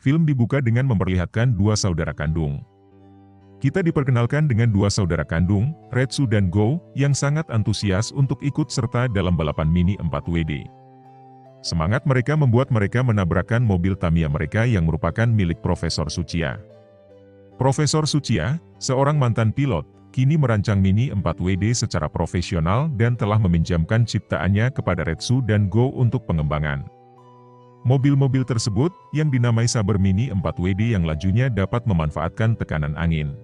Film dibuka dengan memperlihatkan dua saudara kandung. Kita diperkenalkan dengan dua saudara kandung, Retsu dan Go, yang sangat antusias untuk ikut serta dalam balapan Mini 4WD. Semangat mereka membuat mereka menabrakkan mobil Tamiya mereka yang merupakan milik Profesor Tsuchiya. Profesor Tsuchiya, seorang mantan pilot, kini merancang Mini 4WD secara profesional dan telah meminjamkan ciptaannya kepada Retsu dan Go untuk pengembangan. Mobil-mobil tersebut, yang dinamai Saber Mini 4WD yang lajunya dapat memanfaatkan tekanan angin.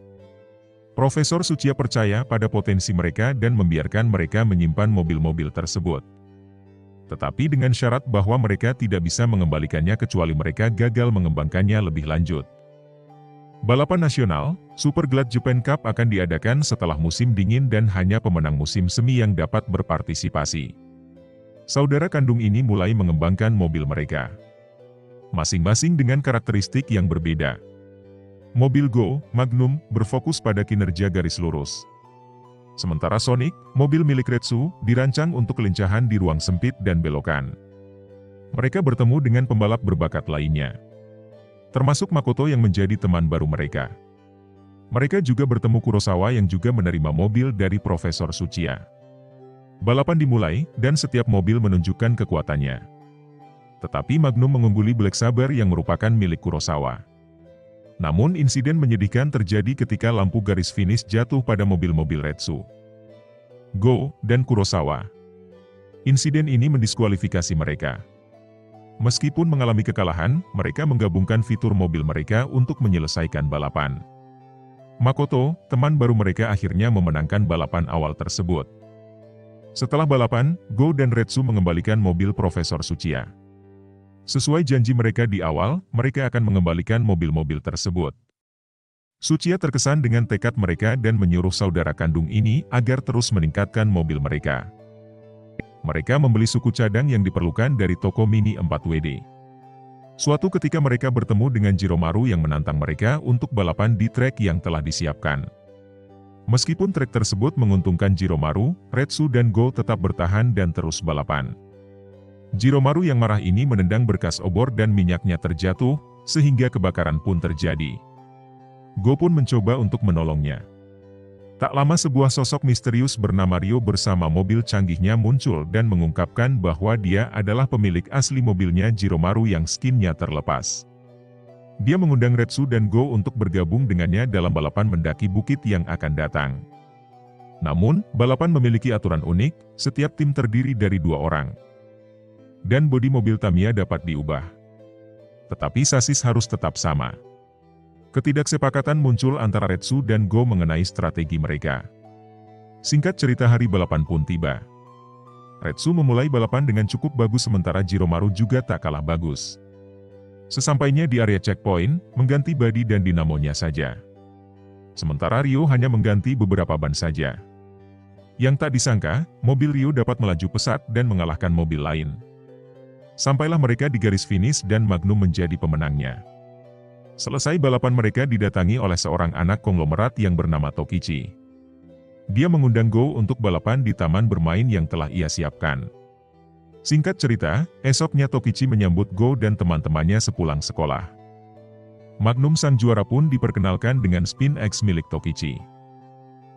Profesor Tsuchiya percaya pada potensi mereka dan membiarkan mereka menyimpan mobil-mobil tersebut. Tetapi dengan syarat bahwa mereka tidak bisa mengembalikannya kecuali mereka gagal mengembangkannya lebih lanjut. Balapan nasional, Super Glad Japan Cup akan diadakan setelah musim dingin dan hanya pemenang musim semi yang dapat berpartisipasi. Saudara kandung ini mulai mengembangkan mobil mereka, masing-masing dengan karakteristik yang berbeda. Mobil Go, Magnum, berfokus pada kinerja garis lurus. Sementara Sonic, mobil milik Retsu, dirancang untuk kelincahan di ruang sempit dan belokan. Mereka bertemu dengan pembalap berbakat lainnya, termasuk Makoto yang menjadi teman baru mereka. Mereka juga bertemu Kurosawa yang juga menerima mobil dari Profesor Tsuchiya. Balapan dimulai, dan setiap mobil menunjukkan kekuatannya. Tetapi Magnum mengungguli Black Saber yang merupakan milik Kurosawa. Namun insiden menyedihkan terjadi ketika lampu garis finish jatuh pada mobil-mobil Retsu, Go, dan Kurosawa. Insiden ini mendiskualifikasi mereka. Meskipun mengalami kekalahan, mereka menggabungkan fitur mobil mereka untuk menyelesaikan balapan. Makoto, teman baru mereka akhirnya memenangkan balapan awal tersebut. Setelah balapan, Go dan Retsu mengembalikan mobil Profesor Tsuchiya. Sesuai janji mereka di awal, mereka akan mengembalikan mobil-mobil tersebut. Tsuchiya terkesan dengan tekad mereka dan menyuruh saudara kandung ini agar terus meningkatkan mobil mereka. Mereka membeli suku cadang yang diperlukan dari toko Mini 4WD. Suatu ketika mereka bertemu dengan Jiromaru yang menantang mereka untuk balapan di trek yang telah disiapkan. Meskipun trek tersebut menguntungkan Jiromaru, Retsu dan Go tetap bertahan dan terus balapan. Jiromaru yang marah ini menendang berkas obor dan minyaknya terjatuh, sehingga kebakaran pun terjadi. Go pun mencoba untuk menolongnya. Tak lama sebuah sosok misterius bernama Ryo bersama mobil canggihnya muncul dan mengungkapkan bahwa dia adalah pemilik asli mobilnya Jiromaru yang skinnya terlepas. Dia mengundang Retsu dan Go untuk bergabung dengannya dalam balapan mendaki bukit yang akan datang. Namun, balapan memiliki aturan unik, setiap tim terdiri dari 2 orang. Dan bodi mobil Tamiya dapat diubah. Tetapi sasis harus tetap sama. Ketidaksepakatan muncul antara Retsu dan Go mengenai strategi mereka. Singkat cerita, hari balapan pun tiba. Retsu memulai balapan dengan cukup bagus sementara Jiromaru juga tak kalah bagus. Sesampainya di area checkpoint, mengganti bodi dan dinamonya saja. Sementara Ryo hanya mengganti beberapa ban saja. Yang tak disangka, mobil Ryo dapat melaju pesat dan mengalahkan mobil lain. Sampailah mereka di garis finish dan Magnum menjadi pemenangnya. Selesai balapan mereka didatangi oleh seorang anak konglomerat yang bernama Tokichi. Dia mengundang Go untuk balapan di taman bermain yang telah ia siapkan. Singkat cerita, esoknya Tokichi menyambut Go dan teman-temannya sepulang sekolah. Magnum sang juara pun diperkenalkan dengan Spin X milik Tokichi.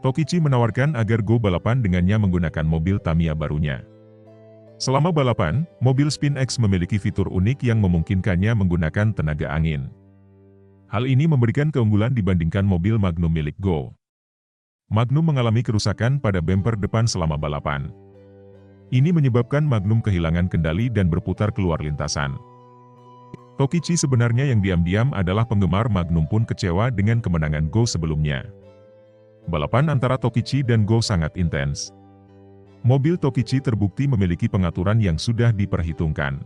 Tokichi menawarkan agar Go balapan dengannya menggunakan mobil Tamiya barunya. Selama balapan, mobil Spin X memiliki fitur unik yang memungkinkannya menggunakan tenaga angin. Hal ini memberikan keunggulan dibandingkan mobil Magnum milik Go. Magnum mengalami kerusakan pada bemper depan selama balapan. Ini menyebabkan Magnum kehilangan kendali dan berputar keluar lintasan. Tokichi sebenarnya yang diam-diam adalah penggemar Magnum pun kecewa dengan kemenangan Go sebelumnya. Balapan antara Tokichi dan Go sangat intens. Mobil Tokichi terbukti memiliki pengaturan yang sudah diperhitungkan,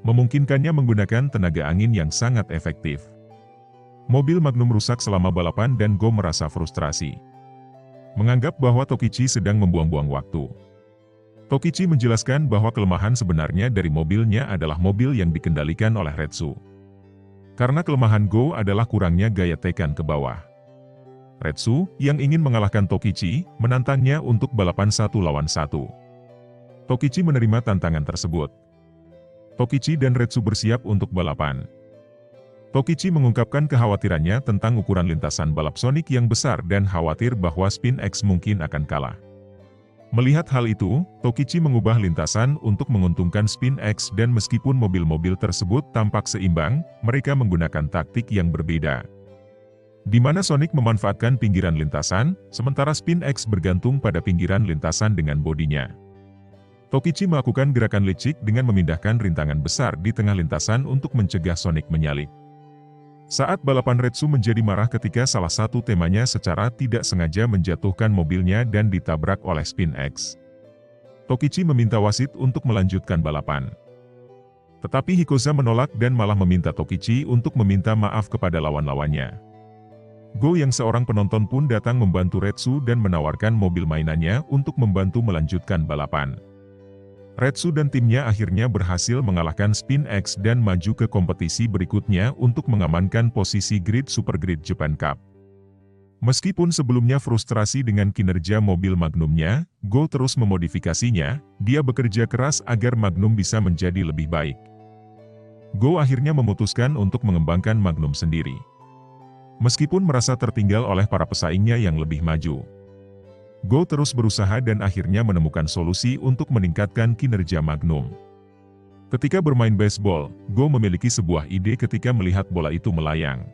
memungkinkannya menggunakan tenaga angin yang sangat efektif. Mobil Magnum rusak selama balapan dan Go merasa frustrasi, menganggap bahwa Tokichi sedang membuang-buang waktu. Tokichi menjelaskan bahwa kelemahan sebenarnya dari mobilnya adalah mobil yang dikendalikan oleh Retsu. Karena kelemahan Go adalah kurangnya gaya tekan ke bawah. Retsu, yang ingin mengalahkan Tokichi, menantangnya untuk balapan 1 lawan 1. Tokichi menerima tantangan tersebut. Tokichi dan Retsu bersiap untuk balapan. Tokichi mengungkapkan kekhawatirannya tentang ukuran lintasan balap Sonic yang besar dan khawatir bahwa Spin X mungkin akan kalah. Melihat hal itu, Tokichi mengubah lintasan untuk menguntungkan Spin X dan meskipun mobil-mobil tersebut tampak seimbang, mereka menggunakan taktik yang berbeda. Di mana Sonic memanfaatkan pinggiran lintasan, sementara Spin X bergantung pada pinggiran lintasan dengan bodinya. Tokichi melakukan gerakan licik dengan memindahkan rintangan besar di tengah lintasan untuk mencegah Sonic menyalip. Saat balapan, Retsu menjadi marah ketika salah satu temanya secara tidak sengaja menjatuhkan mobilnya dan ditabrak oleh Spin X. Tokichi meminta wasit untuk melanjutkan balapan. Tetapi Hikoza menolak dan malah meminta Tokichi untuk meminta maaf kepada lawan-lawannya. Go yang seorang penonton pun datang membantu Retsu dan menawarkan mobil mainannya untuk membantu melanjutkan balapan. Retsu dan timnya akhirnya berhasil mengalahkan Spin X dan maju ke kompetisi berikutnya untuk mengamankan posisi Grid Super Grid Japan Cup. Meskipun sebelumnya frustrasi dengan kinerja mobil Magnumnya, Go terus memodifikasinya. Dia bekerja keras agar Magnum bisa menjadi lebih baik. Go akhirnya memutuskan untuk mengembangkan Magnum sendiri. Meskipun merasa tertinggal oleh para pesaingnya yang lebih maju, Go terus berusaha dan akhirnya menemukan solusi untuk meningkatkan kinerja Magnum. Ketika bermain baseball, Go memiliki sebuah ide ketika melihat bola itu melayang.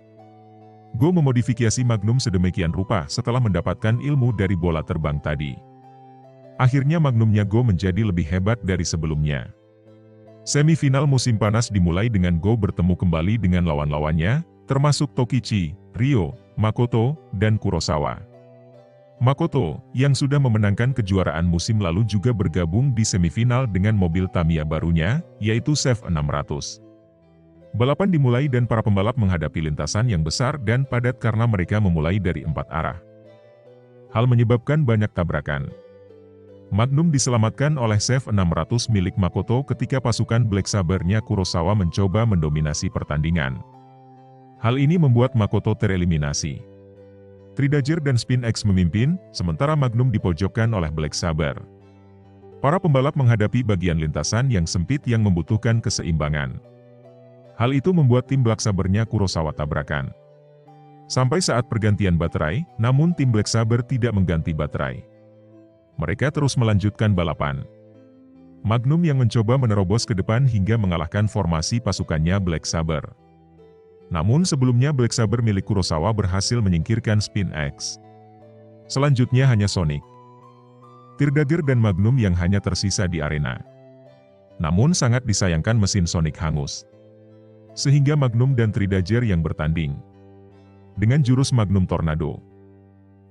Go memodifikasi Magnum sedemikian rupa setelah mendapatkan ilmu dari bola terbang tadi. Akhirnya Magnumnya Go menjadi lebih hebat dari sebelumnya. Semifinal musim panas dimulai dengan Go bertemu kembali dengan lawan-lawannya, termasuk Tokichi, Ryo, Makoto, dan Kurosawa. Makoto, yang sudah memenangkan kejuaraan musim lalu juga bergabung di semifinal dengan mobil Tamiya barunya, yaitu Chef 600. Balapan dimulai dan para pembalap menghadapi lintasan yang besar dan padat karena mereka memulai dari 4 arah. Hal menyebabkan banyak tabrakan. Magnum diselamatkan oleh Chef 600 milik Makoto ketika pasukan Black Saber-nya Kurosawa mencoba mendominasi pertandingan. Hal ini membuat Makoto tereliminasi. Tridager dan Spin X memimpin, sementara Magnum dipojokkan oleh Black Saber. Para pembalap menghadapi bagian lintasan yang sempit yang membutuhkan keseimbangan. Hal itu membuat tim Black Saber-nya Kurosawa tabrakan. Sampai saat pergantian baterai, namun tim Black Saber tidak mengganti baterai. Mereka terus melanjutkan balapan. Magnum yang mencoba menerobos ke depan hingga mengalahkan formasi pasukannya Black Saber. Namun sebelumnya Black Saber milik Kurosawa berhasil menyingkirkan Spin X. Selanjutnya hanya Sonic, Tridager dan Magnum yang hanya tersisa di arena. Namun sangat disayangkan mesin Sonic hangus. Sehingga Magnum dan Tridager yang bertanding. Dengan jurus Magnum Tornado,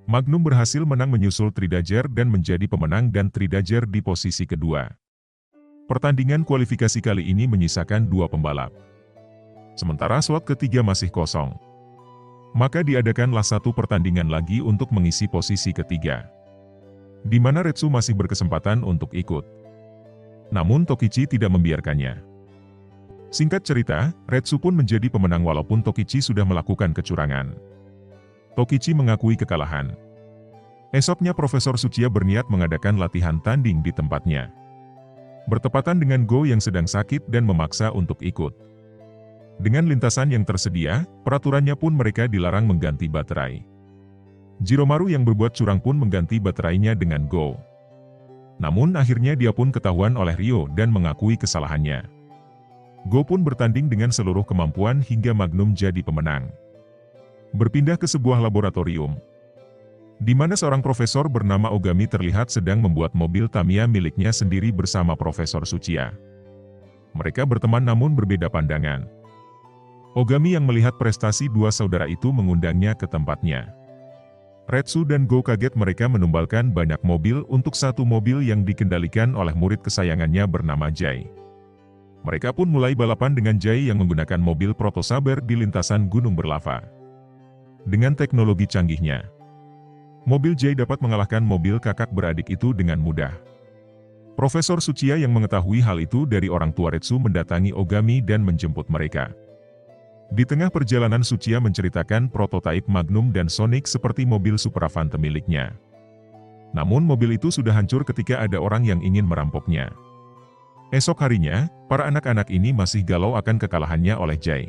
Magnum berhasil menang menyusul Tridager dan menjadi pemenang dan Tridager di posisi kedua. Pertandingan kualifikasi kali ini menyisakan 2 pembalap. Sementara slot ketiga masih kosong. Maka diadakanlah satu pertandingan lagi untuk mengisi posisi ketiga, di mana Retsu masih berkesempatan untuk ikut. Namun Tokichi tidak membiarkannya. Singkat cerita, Retsu pun menjadi pemenang walaupun Tokichi sudah melakukan kecurangan. Tokichi mengakui kekalahan. Esoknya Profesor Tsuchiya berniat mengadakan latihan tanding di tempatnya. Bertepatan dengan Go yang sedang sakit dan memaksa untuk ikut. Dengan lintasan yang tersedia, peraturannya pun mereka dilarang mengganti baterai. Jiromaru yang berbuat curang pun mengganti baterainya dengan Go. Namun akhirnya dia pun ketahuan oleh Ryo dan mengakui kesalahannya. Go pun bertanding dengan seluruh kemampuan hingga Magnum jadi pemenang. Berpindah ke sebuah laboratorium, di mana seorang profesor bernama Ogami terlihat sedang membuat mobil Tamiya miliknya sendiri bersama Profesor Tsuchiya. Mereka berteman namun berbeda pandangan. Ogami yang melihat prestasi 2 saudara itu mengundangnya ke tempatnya. Retsu dan Go kaget mereka menumbalkan banyak mobil untuk satu mobil yang dikendalikan oleh murid kesayangannya bernama Jai. Mereka pun mulai balapan dengan Jai yang menggunakan mobil Proto Saber di lintasan gunung berlava. Dengan teknologi canggihnya, mobil Jai dapat mengalahkan mobil kakak beradik itu dengan mudah. Profesor Tsuchiya yang mengetahui hal itu dari orang tua Retsu mendatangi Ogami dan menjemput mereka. Di tengah perjalanan Tsuchiya menceritakan prototipe Magnum dan Sonic seperti mobil Super Avante miliknya. Namun mobil itu sudah hancur ketika ada orang yang ingin merampoknya. Esok harinya, para anak-anak ini masih galau akan kekalahannya oleh Jai.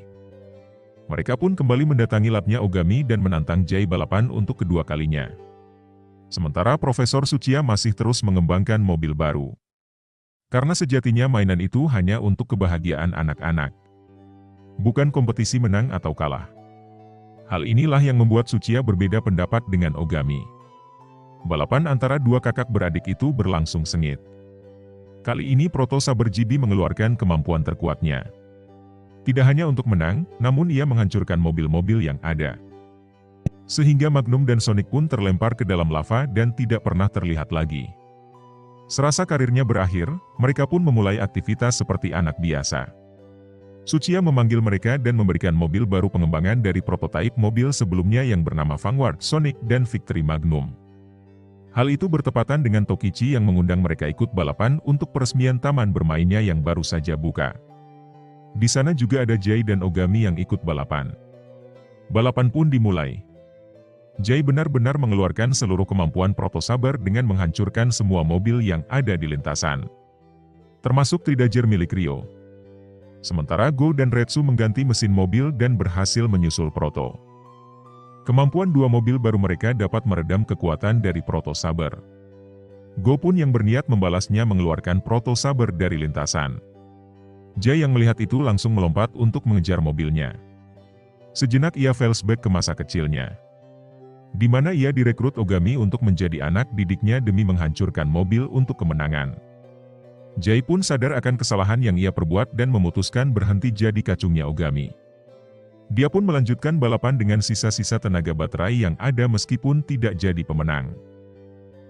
Mereka pun kembali mendatangi labnya Ogami dan menantang Jay balapan untuk kedua kalinya. Sementara Profesor Tsuchiya masih terus mengembangkan mobil baru. Karena sejatinya mainan itu hanya untuk kebahagiaan anak-anak. Bukan kompetisi menang atau kalah. Hal inilah yang membuat Tsuchiya berbeda pendapat dengan Ogami. Balapan antara dua kakak beradik itu berlangsung sengit. Kali ini Proto Saber GB mengeluarkan kemampuan terkuatnya. Tidak hanya untuk menang, namun ia menghancurkan mobil-mobil yang ada. Sehingga Magnum dan Sonic pun terlempar ke dalam lava dan tidak pernah terlihat lagi. Serasa karirnya berakhir, mereka pun memulai aktivitas seperti anak biasa. Tsuchiya memanggil mereka dan memberikan mobil baru pengembangan dari prototipe mobil sebelumnya yang bernama Vanguard, Sonic, dan Victory Magnum. Hal itu bertepatan dengan Tokichi yang mengundang mereka ikut balapan untuk peresmian taman bermainnya yang baru saja buka. Di sana juga ada Jay dan Ogami yang ikut balapan. Balapan pun dimulai. Jay benar-benar mengeluarkan seluruh kemampuan Proto Saber dengan menghancurkan semua mobil yang ada di lintasan. Termasuk Tridager milik Ryo. Sementara Go dan Retsu mengganti mesin mobil dan berhasil menyusul Proto. Kemampuan dua mobil baru mereka dapat meredam kekuatan dari Proto Saber. Go pun yang berniat membalasnya mengeluarkan Proto Saber dari lintasan. Jay yang melihat itu langsung melompat untuk mengejar mobilnya. Sejenak ia flashback ke masa kecilnya, di mana ia direkrut Ogami untuk menjadi anak didiknya demi menghancurkan mobil untuk kemenangan. Jay pun sadar akan kesalahan yang ia perbuat dan memutuskan berhenti jadi kacungnya Ogami. Dia pun melanjutkan balapan dengan sisa-sisa tenaga baterai yang ada meskipun tidak jadi pemenang.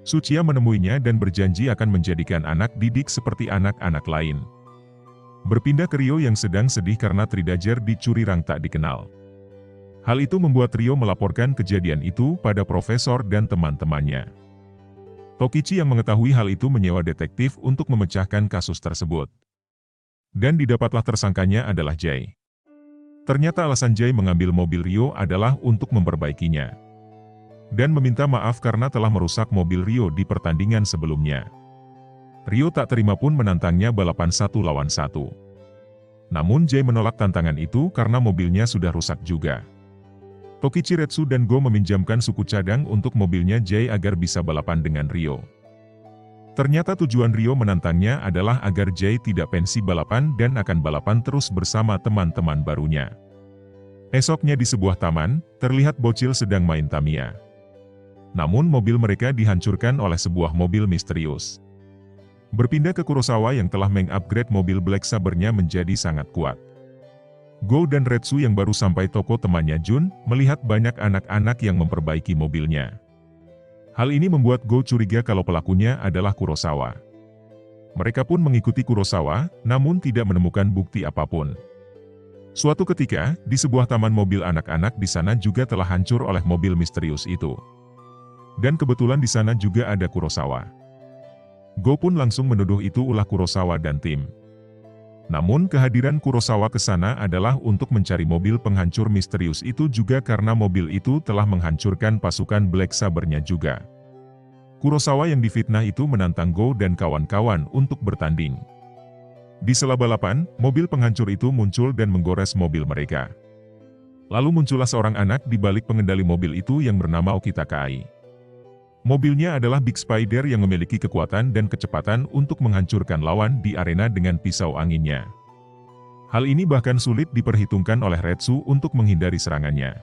Tsuchiya menemuinya dan berjanji akan menjadikan anak didik seperti anak-anak lain. Berpindah ke Ryo yang sedang sedih karena Tridager dicuri rang tak dikenal. Hal itu membuat Ryo melaporkan kejadian itu pada profesor dan teman-temannya. Tokichi yang mengetahui hal itu menyewa detektif untuk memecahkan kasus tersebut. Dan didapatlah tersangkanya adalah Jay. Ternyata alasan Jay mengambil mobil Ryo adalah untuk memperbaikinya. Dan meminta maaf karena telah merusak mobil Ryo di pertandingan sebelumnya. Ryo tak terima pun menantangnya balapan 1 lawan 1. Namun Jay menolak tantangan itu karena mobilnya sudah rusak juga. Tokichi, Retsu dan Go meminjamkan suku cadang untuk mobilnya Jay agar bisa balapan dengan Ryo. Ternyata tujuan Ryo menantangnya adalah agar Jay tidak pensi balapan dan akan balapan terus bersama teman-teman barunya. Esoknya di sebuah taman, terlihat bocil sedang main Tamiya. Namun mobil mereka dihancurkan oleh sebuah mobil misterius. Berpindah ke Kurosawa yang telah meng-upgrade mobil Black Saber-nya menjadi sangat kuat. Go dan Retsu yang baru sampai toko temannya Jun, melihat banyak anak-anak yang memperbaiki mobilnya. Hal ini membuat Go curiga kalau pelakunya adalah Kurosawa. Mereka pun mengikuti Kurosawa, namun tidak menemukan bukti apapun. Suatu ketika, di sebuah taman mobil anak-anak di sana juga telah hancur oleh mobil misterius itu. Dan kebetulan di sana juga ada Kurosawa. Go pun langsung menuduh itu ulah Kurosawa dan tim. Namun kehadiran Kurosawa ke sana adalah untuk mencari mobil penghancur misterius itu juga karena mobil itu telah menghancurkan pasukan Black Saber-nya juga. Kurosawa yang difitnah itu menantang Go dan kawan-kawan untuk bertanding. Di sela balapan, mobil penghancur itu muncul dan menggores mobil mereka. Lalu muncullah seorang anak di balik pengendali mobil itu yang bernama Okita Kai. Mobilnya adalah Big Spider yang memiliki kekuatan dan kecepatan untuk menghancurkan lawan di arena dengan pisau anginnya. Hal ini bahkan sulit diperhitungkan oleh Retsu untuk menghindari serangannya.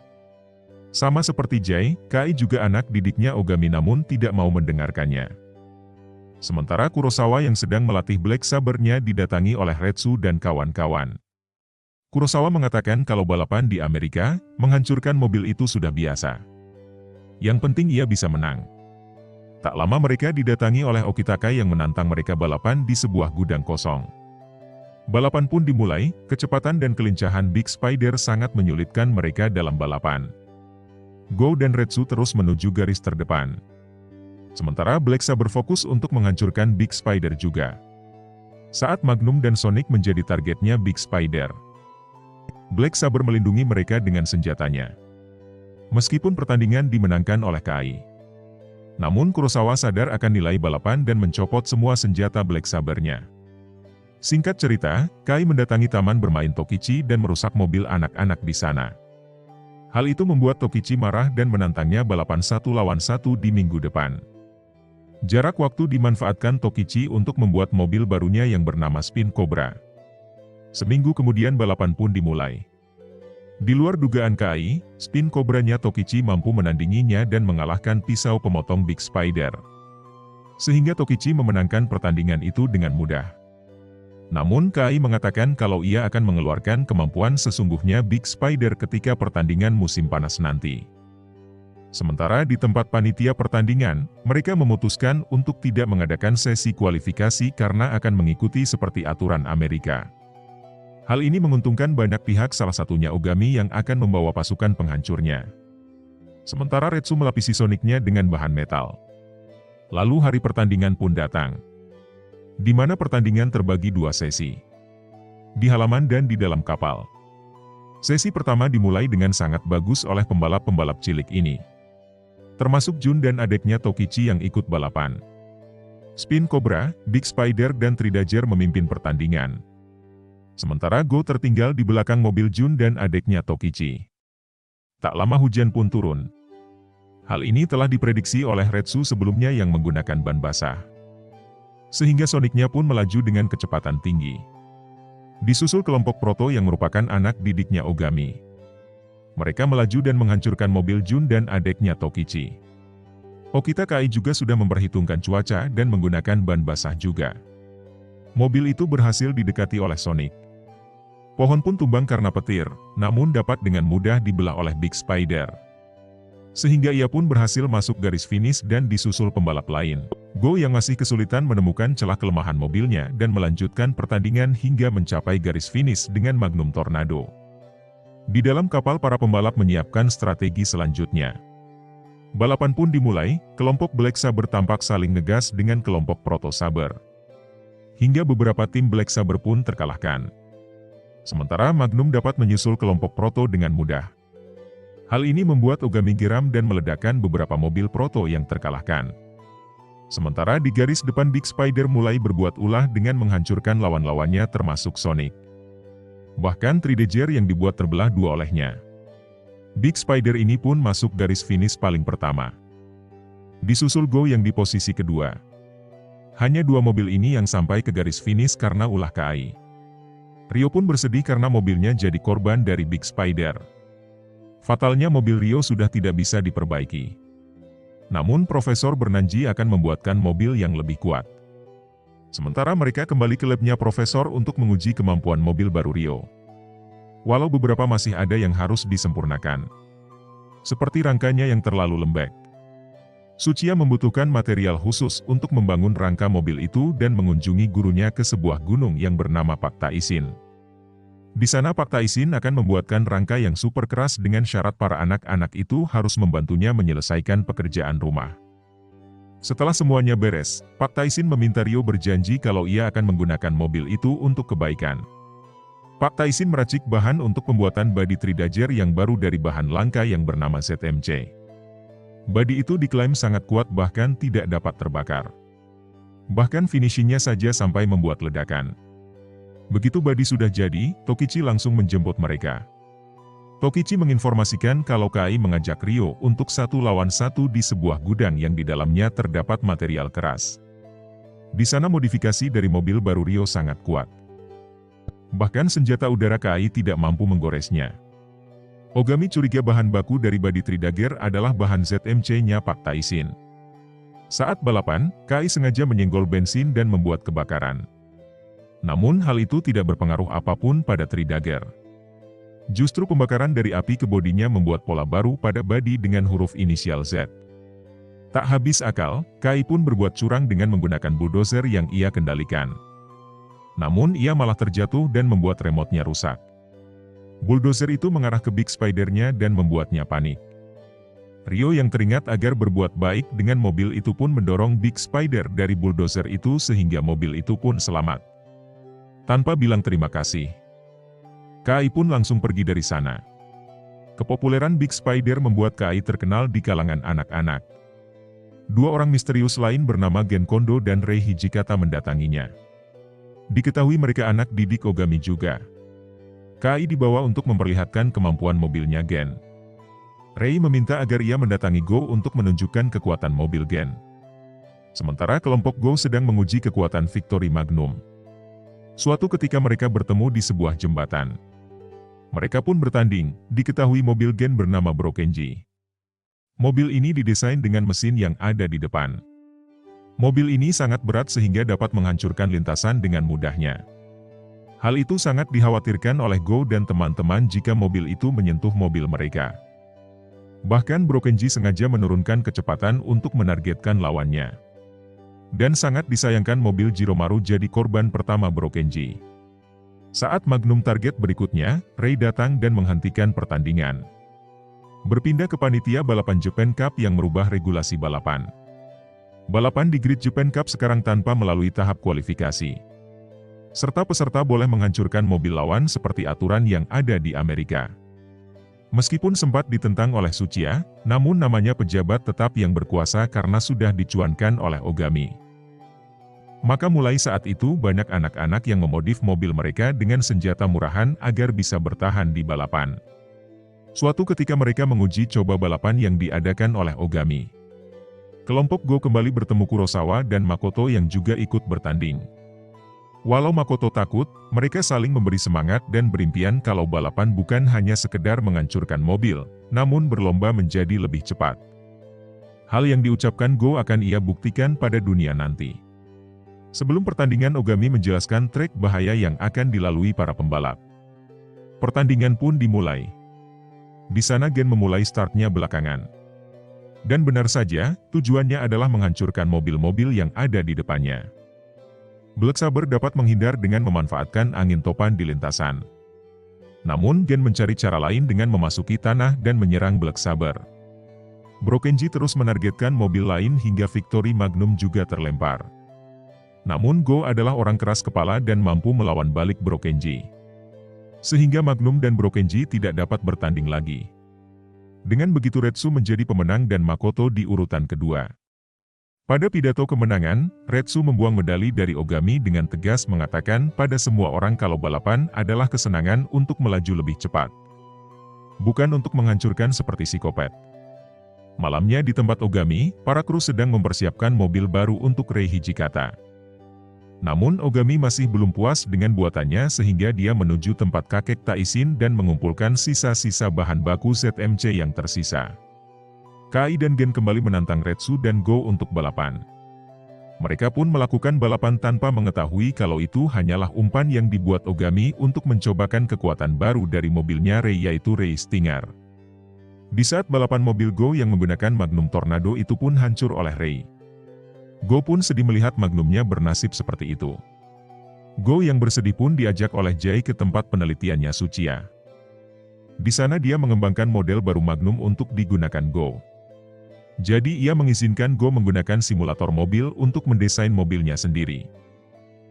Sama seperti Jay, Kai juga anak didiknya Ogami namun tidak mau mendengarkannya. Sementara Kurosawa yang sedang melatih Black Saber-nya didatangi oleh Retsu dan kawan-kawan. Kurosawa mengatakan kalau balapan di Amerika, menghancurkan mobil itu sudah biasa. Yang penting ia bisa menang. Tak lama mereka didatangi oleh Okita Kai yang menantang mereka balapan di sebuah gudang kosong. Balapan pun dimulai, kecepatan dan kelincahan Big Spider sangat menyulitkan mereka dalam balapan. Go dan Retsu terus menuju garis terdepan. Sementara Black Saber fokus untuk menghancurkan Big Spider juga. Saat Magnum dan Sonic menjadi targetnya Big Spider, Black Saber melindungi mereka dengan senjatanya. Meskipun pertandingan dimenangkan oleh Kai. Namun Kurosawa sadar akan nilai balapan dan mencopot semua senjata Black Saber-nya. Singkat cerita, Kai mendatangi taman bermain Tokichi dan merusak mobil anak-anak di sana. Hal itu membuat Tokichi marah dan menantangnya balapan 1-1 di minggu depan. Jarak waktu dimanfaatkan Tokichi untuk membuat mobil barunya yang bernama Spin Cobra. Seminggu kemudian balapan pun dimulai. Di luar dugaan KAI, Spin Cobra-nya Tokichi mampu menandinginya dan mengalahkan pisau pemotong Big Spider. Sehingga Tokichi memenangkan pertandingan itu dengan mudah. Namun KAI mengatakan kalau ia akan mengeluarkan kemampuan sesungguhnya Big Spider ketika pertandingan musim panas nanti. Sementara di tempat panitia pertandingan, mereka memutuskan untuk tidak mengadakan sesi kualifikasi karena akan mengikuti seperti aturan Amerika. Hal ini menguntungkan banyak pihak, salah satunya Ogami yang akan membawa pasukan penghancurnya. Sementara Retsu melapisi Sonicnya dengan bahan metal. Lalu hari pertandingan pun datang. Di mana pertandingan terbagi 2 sesi. Di halaman dan di dalam kapal. Sesi pertama dimulai dengan sangat bagus oleh pembalap-pembalap cilik ini. Termasuk Jun dan adiknya Tokichi yang ikut balapan. Spin Cobra, Big Spider dan Tridager memimpin pertandingan. Sementara Go tertinggal di belakang mobil Jun dan adiknya Tokichi. Tak lama hujan pun turun. Hal ini telah diprediksi oleh Retsu sebelumnya yang menggunakan ban basah. Sehingga Sonicnya pun melaju dengan kecepatan tinggi. Disusul kelompok Proto yang merupakan anak didiknya Ogami. Mereka melaju dan menghancurkan mobil Jun dan adiknya Tokichi. Okita KAI juga sudah memperhitungkan cuaca dan menggunakan ban basah juga. Mobil itu berhasil didekati oleh Sonic. Pohon pun tumbang karena petir, namun dapat dengan mudah dibelah oleh Big Spider. Sehingga ia pun berhasil masuk garis finish dan disusul pembalap lain. Go yang masih kesulitan menemukan celah kelemahan mobilnya dan melanjutkan pertandingan hingga mencapai garis finish dengan Magnum Tornado. Di dalam kapal para pembalap menyiapkan strategi selanjutnya. Balapan pun dimulai, kelompok Black Saber tampak saling ngegas dengan kelompok Proto Saber. Hingga beberapa tim Black Saber pun terkalahkan. Sementara Magnum dapat menyusul kelompok Proto dengan mudah. Hal ini membuat Ogami geram dan meledakkan beberapa mobil Proto yang terkalahkan. Sementara di garis depan Big Spider mulai berbuat ulah dengan menghancurkan lawan-lawannya termasuk Sonic. Bahkan Tridager yang dibuat terbelah 2 olehnya. Big Spider ini pun masuk garis finish paling pertama. Disusul Go yang di posisi kedua. Hanya 2 mobil ini yang sampai ke garis finish karena ulah KAI. Rio pun bersedih karena mobilnya jadi korban dari Big Spider. Fatalnya mobil Rio sudah tidak bisa diperbaiki. Namun Profesor berjanji akan membuatkan mobil yang lebih kuat. Sementara mereka kembali ke labnya Profesor untuk menguji kemampuan mobil baru Rio. Walau beberapa masih ada yang harus disempurnakan. Seperti rangkanya yang terlalu lembek. Tsuchiya membutuhkan material khusus untuk membangun rangka mobil itu dan mengunjungi gurunya ke sebuah gunung yang bernama Pak Taisin. Di sana Pak Taisin akan membuatkan rangka yang super keras dengan syarat para anak-anak itu harus membantunya menyelesaikan pekerjaan rumah. Setelah semuanya beres, Pak Taisin meminta Rio berjanji kalau ia akan menggunakan mobil itu untuk kebaikan. Pak Taisin meracik bahan untuk pembuatan bodi Tridager yang baru dari bahan langka yang bernama ZMC. Bodi itu diklaim sangat kuat bahkan tidak dapat terbakar. Bahkan finishingnya saja sampai membuat ledakan. Begitu bodi sudah jadi, Tokichi langsung menjemput mereka. Tokichi menginformasikan kalau KAI mengajak Rio untuk 1-1 di sebuah gudang yang di dalamnya terdapat material keras. Di sana modifikasi dari mobil baru Rio sangat kuat. Bahkan senjata udara KAI tidak mampu menggoresnya. Ogami curiga bahan baku dari bodi Tridager adalah bahan ZMC-nya Pak Taisin. Saat balapan, KAI sengaja menyenggol bensin dan membuat kebakaran. Namun hal itu tidak berpengaruh apapun pada Tridager. Justru pembakaran dari api ke bodinya membuat pola baru pada bodi dengan huruf inisial Z. Tak habis akal, KAI pun berbuat curang dengan menggunakan bulldozer yang ia kendalikan. Namun ia malah terjatuh dan membuat remote-nya rusak. Bulldozer itu mengarah ke Big Spider-nya dan membuatnya panik. Rio yang teringat agar berbuat baik dengan mobil itu pun mendorong Big Spider dari bulldozer itu sehingga mobil itu pun selamat. Tanpa bilang terima kasih, KAI pun langsung pergi dari sana. Kepopuleran Big Spider membuat KAI terkenal di kalangan anak-anak. 2 orang misterius lain bernama Gen Kondo dan Rei Hijikata mendatanginya. Diketahui mereka anak didik Ogami juga. KAI dibawa untuk memperlihatkan kemampuan mobilnya Gen. Rei meminta agar ia mendatangi Go untuk menunjukkan kekuatan mobil Gen. Sementara kelompok Go sedang menguji kekuatan Victory Magnum. Suatu ketika mereka bertemu di sebuah jembatan. Mereka pun bertanding, diketahui mobil Gen bernama Brokenji. Mobil ini didesain dengan mesin yang ada di depan. Mobil ini sangat berat sehingga dapat menghancurkan lintasan dengan mudahnya. Hal itu sangat dikhawatirkan oleh Go dan teman-teman jika mobil itu menyentuh mobil mereka. Bahkan Brokenji sengaja menurunkan kecepatan untuk menargetkan lawannya. Dan sangat disayangkan mobil Jiromaru jadi korban pertama Brokenji. Saat Magnum target berikutnya, Rei datang dan menghentikan pertandingan. Berpindah ke panitia balapan Japan Cup yang merubah regulasi balapan. Balapan di grid Japan Cup sekarang tanpa melalui tahap kualifikasi. Serta peserta boleh menghancurkan mobil lawan seperti aturan yang ada di Amerika. Meskipun sempat ditentang oleh Tsuchiya, namun namanya pejabat tetap yang berkuasa karena sudah dicuankan oleh Ogami. Maka mulai saat itu banyak anak-anak yang memodif mobil mereka dengan senjata murahan agar bisa bertahan di balapan. Suatu ketika mereka menguji coba balapan yang diadakan oleh Ogami. Kelompok Go kembali bertemu Kurosawa dan Makoto yang juga ikut bertanding. Walau Makoto takut, mereka saling memberi semangat dan berimpian kalau balapan bukan hanya sekedar menghancurkan mobil, namun berlomba menjadi lebih cepat. Hal yang diucapkan Go akan ia buktikan pada dunia nanti. Sebelum pertandingan Ogami menjelaskan trek bahaya yang akan dilalui para pembalap. Pertandingan pun dimulai. Di sana Gen memulai startnya belakangan. Dan benar saja, tujuannya adalah menghancurkan mobil-mobil yang ada di depannya. Black Saber dapat menghindar dengan memanfaatkan angin topan di lintasan. Namun Gen mencari cara lain dengan memasuki tanah dan menyerang Black Saber. Brokenji terus menargetkan mobil lain hingga Victory Magnum juga terlempar. Namun Go adalah orang keras kepala dan mampu melawan balik Brokenji. Sehingga Magnum dan Brokenji tidak dapat bertanding lagi. Dengan begitu Retsu menjadi pemenang dan Makoto di urutan kedua. Pada pidato kemenangan, Retsu membuang medali dari Ogami dengan tegas mengatakan pada semua orang kalau balapan adalah kesenangan untuk melaju lebih cepat. Bukan untuk menghancurkan seperti psikopat. Malamnya di tempat Ogami, para kru sedang mempersiapkan mobil baru untuk Rei Hijikata. Namun Ogami masih belum puas dengan buatannya sehingga dia menuju tempat kakek Taisin dan mengumpulkan sisa-sisa bahan baku ZMC yang tersisa. Kai dan Gen kembali menantang Retsu dan Go untuk balapan. Mereka pun melakukan balapan tanpa mengetahui kalau itu hanyalah umpan yang dibuat Ogami untuk mencobakan kekuatan baru dari mobilnya Rei yaitu Rei Stinger. Di saat balapan mobil Go yang menggunakan Magnum Tornado itu pun hancur oleh Rei. Go pun sedih melihat Magnumnya bernasib seperti itu. Go yang bersedih pun diajak oleh Jay ke tempat penelitiannya Tsuchiya. Di sana dia mengembangkan model baru Magnum untuk digunakan Go. Jadi ia mengizinkan Go menggunakan simulator mobil untuk mendesain mobilnya sendiri.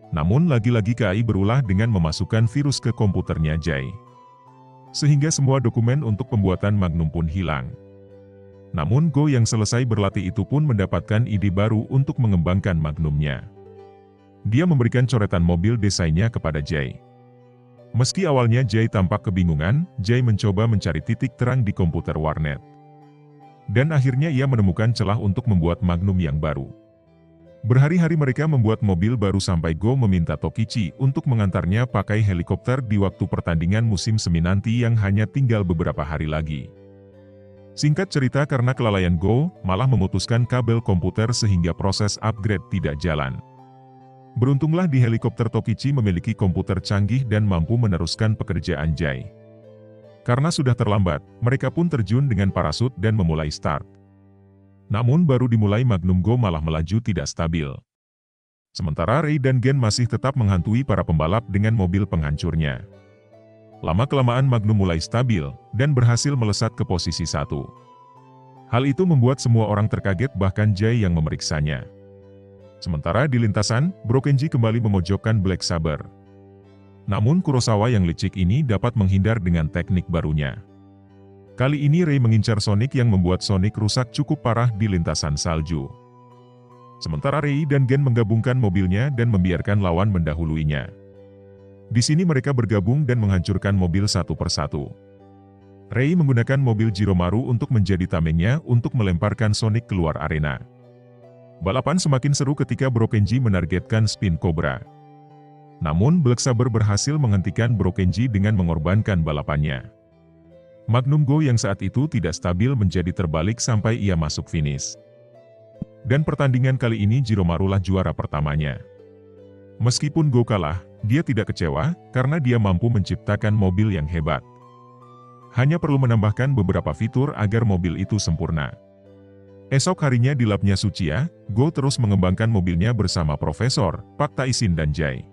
Namun lagi-lagi KAI berulah dengan memasukkan virus ke komputernya Jay. Sehingga semua dokumen untuk pembuatan Magnum pun hilang. Namun Go yang selesai berlatih itu pun mendapatkan ide baru untuk mengembangkan Magnumnya. Dia memberikan coretan mobil desainnya kepada Jay. Meski awalnya Jay tampak kebingungan, Jay mencoba mencari titik terang di komputer warnet. Dan akhirnya ia menemukan celah untuk membuat Magnum yang baru. Berhari-hari mereka membuat mobil baru sampai Go meminta Tokichi untuk mengantarnya pakai helikopter di waktu pertandingan musim semi nanti yang hanya tinggal beberapa hari lagi. Singkat cerita karena kelalaian Go, malah memutuskan kabel komputer sehingga proses upgrade tidak jalan. Beruntunglah di helikopter Tokichi memiliki komputer canggih dan mampu meneruskan pekerjaan Jay. Karena sudah terlambat, mereka pun terjun dengan parasut dan memulai start. Namun baru dimulai Magnum Go malah melaju tidak stabil. Sementara Rei dan Gen masih tetap menghantui para pembalap dengan mobil penghancurnya. Lama-kelamaan Magnum mulai stabil, dan berhasil melesat ke posisi 1. Hal itu membuat semua orang terkaget bahkan Jay yang memeriksanya. Sementara di lintasan, Brokenji kembali memojokkan Black Saber. Namun Kurosawa yang licik ini dapat menghindar dengan teknik barunya. Kali ini Rei mengincar Sonic yang membuat Sonic rusak cukup parah di lintasan salju. Sementara Rei dan Gen menggabungkan mobilnya dan membiarkan lawan mendahuluinya. Di sini mereka bergabung dan menghancurkan mobil satu persatu. Rei menggunakan mobil Jiromaru untuk menjadi tamengnya untuk melemparkan Sonic keluar arena. Balapan semakin seru ketika Brokenji menargetkan Spin Cobra. Namun Black Saber berhasil menghentikan Brokenji dengan mengorbankan balapannya. Magnum Go yang saat itu tidak stabil menjadi terbalik sampai ia masuk finish. Dan pertandingan kali ini Jiromaru lah juara pertamanya. Meskipun Go kalah, dia tidak kecewa karena dia mampu menciptakan mobil yang hebat. Hanya perlu menambahkan beberapa fitur agar mobil itu sempurna. Esok harinya di labnya Tsuchiya, Go terus mengembangkan mobilnya bersama Profesor, Park Tae-shin dan Jay.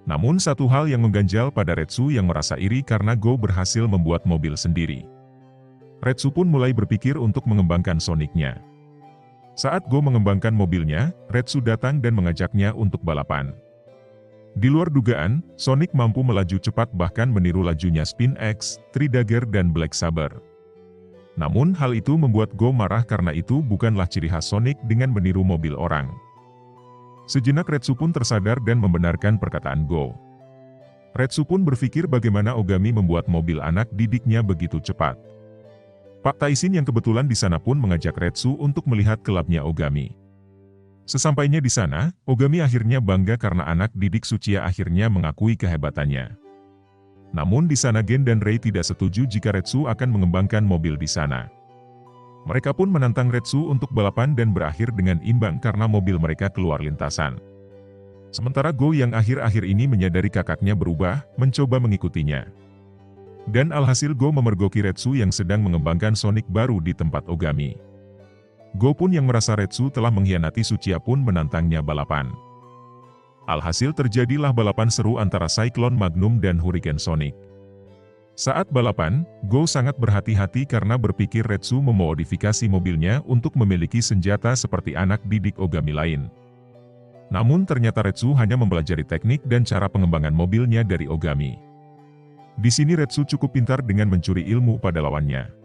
Namun satu hal yang mengganjal pada Retsu yang merasa iri karena Go berhasil membuat mobil sendiri. Retsu pun mulai berpikir untuk mengembangkan Sonic-nya. Saat Go mengembangkan mobilnya, Retsu datang dan mengajaknya untuk balapan. Di luar dugaan, Sonic mampu melaju cepat bahkan meniru lajunya Spin X, Three Dagger dan Black Saber. Namun hal itu membuat Go marah karena itu bukanlah ciri khas Sonic dengan meniru mobil orang. Sejenak Retsu pun tersadar dan membenarkan perkataan Go. Retsu pun berpikir bagaimana Ogami membuat mobil anak didiknya begitu cepat. Pak Tae-shin yang kebetulan di sana pun mengajak Retsu untuk melihat ke labnya Ogami. Sesampainya di sana, Ogami akhirnya bangga karena anak didik Tsuchiya akhirnya mengakui kehebatannya. Namun di sana Gen dan Rei tidak setuju jika Retsu akan mengembangkan mobil di sana. Mereka pun menantang Retsu untuk balapan dan berakhir dengan imbang karena mobil mereka keluar lintasan. Sementara Go yang akhir-akhir ini menyadari kakaknya berubah, mencoba mengikutinya. Dan alhasil Go memergoki Retsu yang sedang mengembangkan Sonic baru di tempat Ogami. Go pun yang merasa Retsu telah mengkhianati Tsuchiya pun menantangnya balapan. Alhasil terjadilah balapan seru antara Cyclone Magnum dan Hurricane Sonic. Saat balapan, Go sangat berhati-hati karena berpikir Retsu memodifikasi mobilnya untuk memiliki senjata seperti anak didik Ogami lain. Namun ternyata Retsu hanya mempelajari teknik dan cara pengembangan mobilnya dari Ogami. Di sini Retsu cukup pintar dengan mencuri ilmu pada lawannya.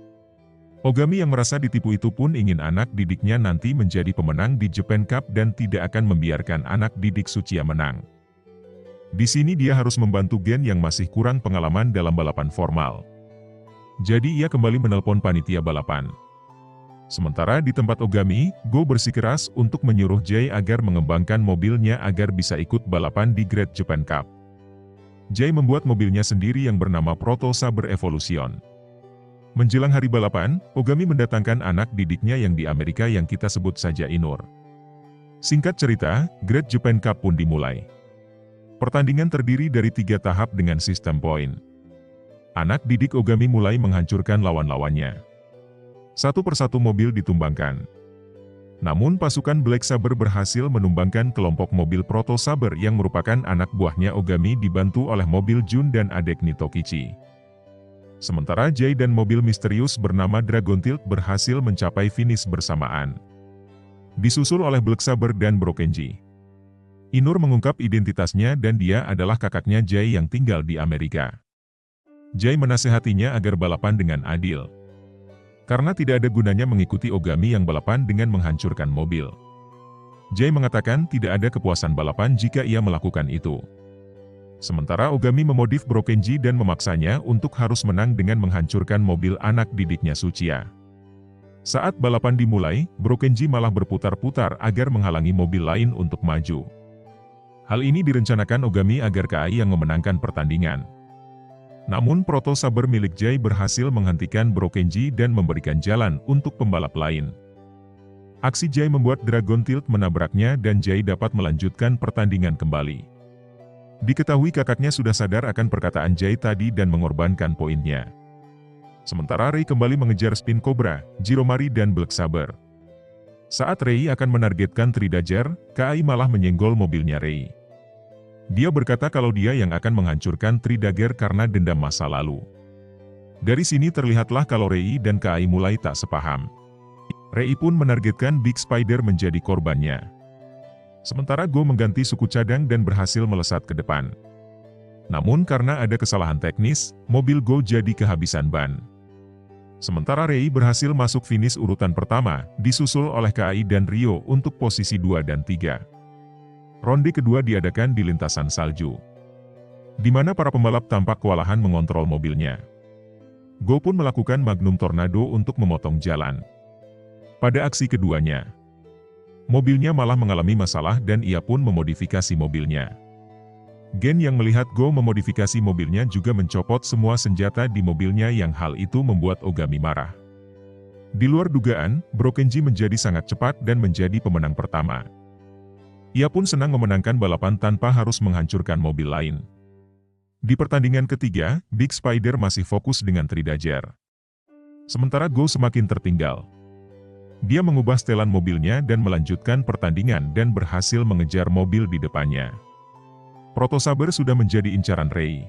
Ogami yang merasa ditipu itu pun ingin anak didiknya nanti menjadi pemenang di Japan Cup dan tidak akan membiarkan anak didik Tsuchiya menang. Di sini dia harus membantu Gen yang masih kurang pengalaman dalam balapan formal. Jadi ia kembali menelpon panitia balapan. Sementara di tempat Ogami, Go bersikeras untuk menyuruh Jay agar mengembangkan mobilnya agar bisa ikut balapan di Great Japan Cup. Jay membuat mobilnya sendiri yang bernama Proto Saber Evolution. Menjelang hari balapan, Ogami mendatangkan anak didiknya yang di Amerika yang kita sebut saja Inur. Singkat cerita, Great Japan Cup pun dimulai. Pertandingan terdiri dari 3 tahap dengan sistem poin. Anak didik Ogami mulai menghancurkan lawan-lawannya. Satu persatu mobil ditumbangkan. Namun pasukan Black Saber berhasil menumbangkan kelompok mobil Proto Saber yang merupakan anak buahnya Ogami dibantu oleh mobil Jun dan Adek Nitokichi. Sementara Jay dan mobil misterius bernama Dragon Tilt berhasil mencapai finish bersamaan. Disusul oleh Black Saber dan Brokenji. Inur mengungkap identitasnya dan dia adalah kakaknya Jay yang tinggal di Amerika. Jay menasehatinya agar balapan dengan adil. Karena tidak ada gunanya mengikuti Ogami yang balapan dengan menghancurkan mobil. Jay mengatakan tidak ada kepuasan balapan jika ia melakukan itu. Sementara Ogami memodif Brokenji dan memaksanya untuk harus menang dengan menghancurkan mobil anak didiknya Tsuchiya. Saat balapan dimulai, Brokenji malah berputar-putar agar menghalangi mobil lain untuk maju. Hal ini direncanakan Ogami agar KAI yang memenangkan pertandingan. Namun Proto Saber milik Jay berhasil menghentikan Brokenji dan memberikan jalan untuk pembalap lain. Aksi Jay membuat Dragon Tilt menabraknya dan Jay dapat melanjutkan pertandingan kembali. Diketahui kakaknya sudah sadar akan perkataan Jay tadi dan mengorbankan poinnya. Sementara Rei kembali mengejar Spin Cobra, Jiromari dan Black Saber. Saat Rei akan menargetkan Three Dagger, KAI malah menyenggol mobilnya Rei. Dia berkata kalau dia yang akan menghancurkan Three Dagger karena dendam masa lalu. Dari sini terlihatlah kalau Rei dan KAI mulai tak sepaham. Rei pun menargetkan Big Spider menjadi korbannya. Sementara Go mengganti suku cadang dan berhasil melesat ke depan. Namun karena ada kesalahan teknis, mobil Go jadi kehabisan ban. Sementara Rei berhasil masuk finish urutan pertama, disusul oleh KAI dan Ryo untuk posisi 2 dan 3. Ronde kedua diadakan di lintasan salju, di mana para pembalap tampak kewalahan mengontrol mobilnya. Go pun melakukan Magnum Tornado untuk memotong jalan. Pada aksi keduanya, mobilnya malah mengalami masalah dan ia pun memodifikasi mobilnya. Gen yang melihat Go memodifikasi mobilnya juga mencopot semua senjata di mobilnya yang hal itu membuat Ogami marah. Di luar dugaan, Brokenji menjadi sangat cepat dan menjadi pemenang pertama. Ia pun senang memenangkan balapan tanpa harus menghancurkan mobil lain. Di pertandingan ketiga, Big Spider masih fokus dengan Tridager. Sementara Go semakin tertinggal. Dia mengubah setelan mobilnya dan melanjutkan pertandingan dan berhasil mengejar mobil di depannya. Proto Saber sudah menjadi incaran Rei.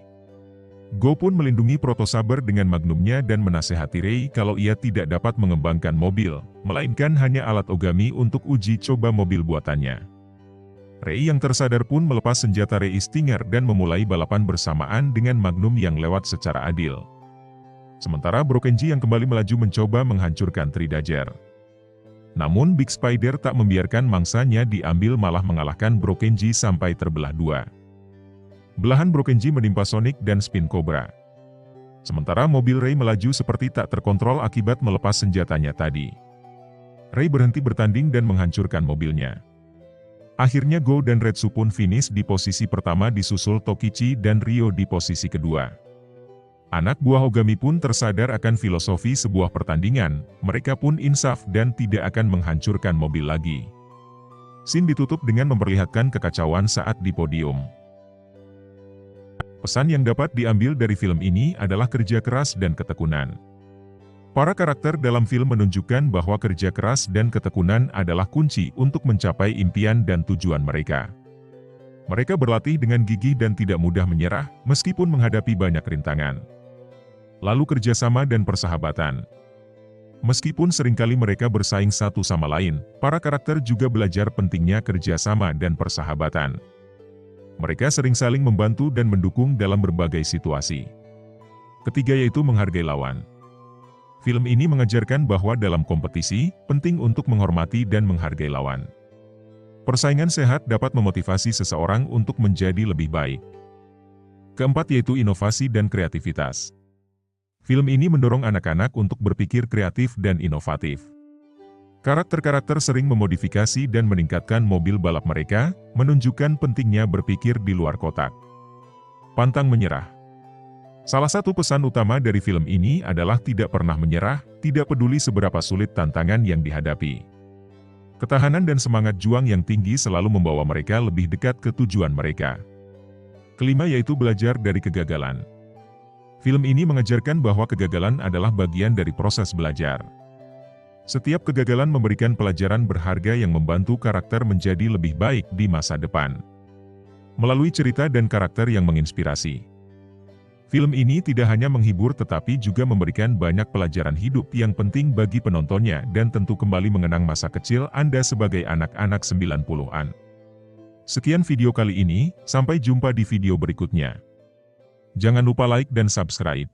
Go pun melindungi Proto Saber dengan magnumnya dan menasehati Rei kalau ia tidak dapat mengembangkan mobil, melainkan hanya alat Ogami untuk uji coba mobil buatannya. Rei yang tersadar pun melepas senjata Rei Stinger dan memulai balapan bersamaan dengan magnum yang lewat secara adil. Sementara Brokenji yang kembali melaju mencoba menghancurkan Tridager. Namun Big Spider tak membiarkan mangsanya diambil, malah mengalahkan Brokenji sampai terbelah dua. Belahan Brokenji menimpa Sonic dan Spin Cobra. Sementara mobil Rei melaju seperti tak terkontrol akibat melepas senjatanya tadi. Rei berhenti bertanding dan menghancurkan mobilnya. Akhirnya Go dan Retsu pun finish di posisi pertama disusul Tokichi dan Ryo di posisi kedua. Anak buah Ogami pun tersadar akan filosofi sebuah pertandingan, mereka pun insaf dan tidak akan menghancurkan mobil lagi. Scene ditutup dengan memperlihatkan kekacauan saat di podium. Pesan yang dapat diambil dari film ini adalah kerja keras dan ketekunan. Para karakter dalam film menunjukkan bahwa kerja keras dan ketekunan adalah kunci untuk mencapai impian dan tujuan mereka. Mereka berlatih dengan gigih dan tidak mudah menyerah, meskipun menghadapi banyak rintangan. Lalu kerjasama dan persahabatan. Meskipun seringkali mereka bersaing satu sama lain, para karakter juga belajar pentingnya kerjasama dan persahabatan. Mereka sering saling membantu dan mendukung dalam berbagai situasi. Ketiga yaitu menghargai lawan. Film ini mengajarkan bahwa dalam kompetisi, penting untuk menghormati dan menghargai lawan. Persaingan sehat dapat memotivasi seseorang untuk menjadi lebih baik. Keempat yaitu inovasi dan kreativitas. Film ini mendorong anak-anak untuk berpikir kreatif dan inovatif. Karakter-karakter sering memodifikasi dan meningkatkan mobil balap mereka, menunjukkan pentingnya berpikir di luar kotak. Pantang menyerah. Salah satu pesan utama dari film ini adalah tidak pernah menyerah, tidak peduli seberapa sulit tantangan yang dihadapi. Ketahanan dan semangat juang yang tinggi selalu membawa mereka lebih dekat ke tujuan mereka. Kelima yaitu belajar dari kegagalan. Film ini mengajarkan bahwa kegagalan adalah bagian dari proses belajar. Setiap kegagalan memberikan pelajaran berharga yang membantu karakter menjadi lebih baik di masa depan. Melalui cerita dan karakter yang menginspirasi, film ini tidak hanya menghibur tetapi juga memberikan banyak pelajaran hidup yang penting bagi penontonnya dan tentu kembali mengenang masa kecil Anda sebagai anak-anak 90-an. Sekian video kali ini, sampai jumpa di video berikutnya. Jangan lupa like dan subscribe.